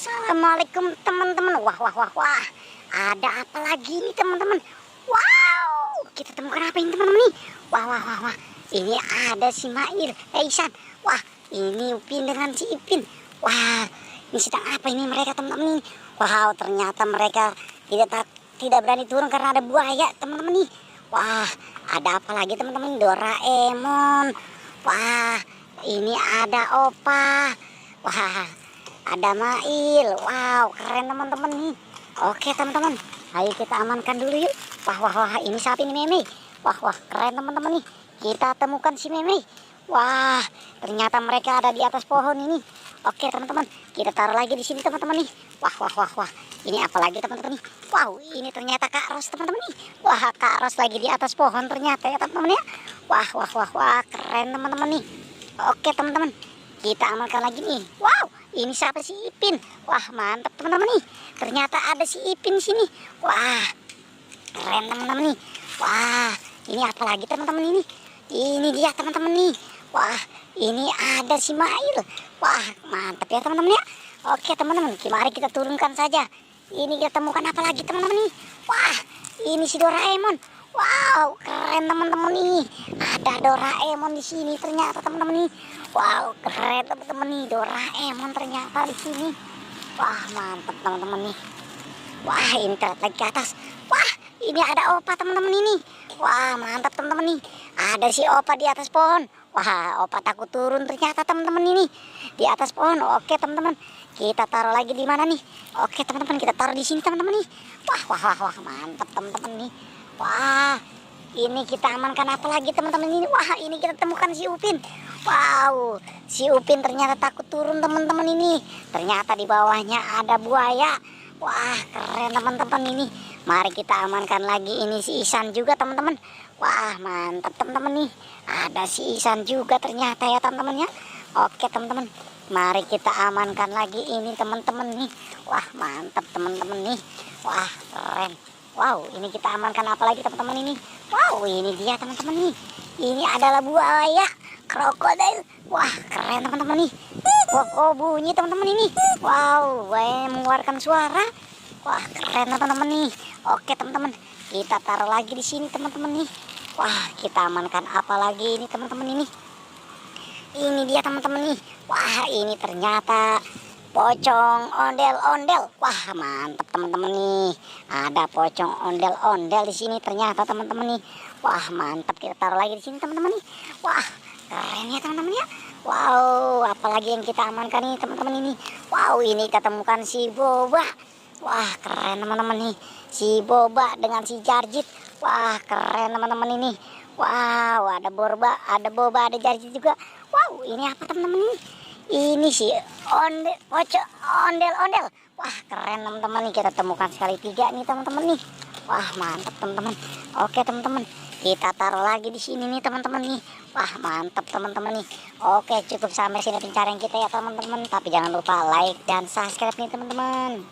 Assalamualaikum teman-teman. Wah. Ada apa lagi nih teman-teman? Wow, kita temukan apa ini teman-teman nih? Wah. Ini ada si Mail, Isan. Wah, ini Upin dengan si Ipin. Wah, ini sedang apa ini mereka teman-teman ini? Wow, ternyata mereka tidak berani turun karena ada buaya teman-teman nih. Wah, ada apa lagi teman-teman? Doraemon. Wah, ini ada Opa. Wah, ada Mail. Wow, keren teman-teman nih. Oke teman-teman, ayo kita amankan dulu yuk. Wah, ini siapa ini Meme? Wah, keren teman-teman nih. Kita temukan si Meme. Wah, ternyata mereka ada di atas pohon ini. Oke teman-teman, kita taruh lagi di sini teman-teman nih. Wah. Ini apa lagi teman-teman nih? Wow, ini ternyata Kak Ros teman-teman nih. Wah, Kak Ros lagi di atas pohon ternyata ya teman-teman ya. Wah, keren teman-teman nih. Oke teman-teman, kita amankan lagi nih. Wow, ini siapa si Ipin? Wah, mantap teman-teman nih. Ternyata ada si Ipin sini. Wah, keren teman-teman nih. Wah, ini apa lagi teman-teman ini? Ini dia teman-teman nih. Wah, ini ada si Mail. Wah, mantap ya teman-teman ya. Oke teman-teman, mari kita turunkan saja. Ini kita temukan apa lagi teman-teman nih? Wah, ini si Doraemon. Wow, keren teman-teman nih. Ada Doraemon di sini ternyata teman-teman nih. Wow, keren teman-teman nih. Doraemon ternyata di sini. Wah, mantap teman-teman nih. Wah, ini kita lagi ke atas. Wah, ini ada Opa teman-teman ini. Wah, mantap teman-teman nih. Ada si Opa di atas pohon. Wah, Opa takut turun ternyata teman-teman ini. Di atas pohon. Oke teman-teman, kita taruh lagi di mana nih? Oke teman-teman, kita taruh di sini teman-teman nih. Wah, mantap teman-teman nih. Wah, ini kita amankan apa lagi teman-teman ini? Wah, ini kita temukan si Upin. Wow, si Upin ternyata takut turun teman-teman ini. Ternyata di bawahnya ada buaya. Wah, keren teman-teman ini. Mari kita amankan lagi ini si Isan juga teman-teman. Wah, mantap teman-teman nih. Ada si Isan juga ternyata ya teman-teman ya. Oke teman-teman, mari kita amankan lagi ini teman-teman nih. Wah, mantap teman-teman nih. Wah, keren. Wow, ini kita amankan apa lagi teman-teman ini? Wow, ini dia teman-teman nih. Ini adalah buaya krokodil. Wah, keren teman-teman nih. Kok bunyi teman-teman ini? Wow, buaya mengeluarkan suara. Wah, keren teman-teman nih. Oke teman-teman, kita taruh lagi di sini teman-teman nih. Wah, kita amankan apa lagi ini teman-teman ini? Ini dia teman-teman nih. Wah, ini ternyata pocong ondel-ondel. Wah, mantap teman-teman nih. Ada pocong ondel-ondel di sini ternyata teman-teman nih. Wah, mantap, kita taruh lagi di sini teman-teman nih. Wah, keren ya teman-teman ya. Wow, apalagi yang kita amankan nih teman-teman ini? Wow, ini kita temukan si Boba. Wah, keren teman-teman nih. Si Boba dengan si Jarjit. Wah, keren teman-teman ini. Wow, ada Boba, ada Jarjit juga. Wow, ini apa teman-teman ini? Ini si pocong ondel-ondel. Wah, keren teman-teman nih. Kita temukan sekali 3 nih teman-teman nih. Wah, mantap teman-teman. Oke teman-teman, kita taruh lagi di sini nih teman-teman nih. Wah, mantap teman-teman nih. Oke, cukup sampai sini pencarian kita ya teman-teman. Tapi jangan lupa like dan subscribe nih teman-teman.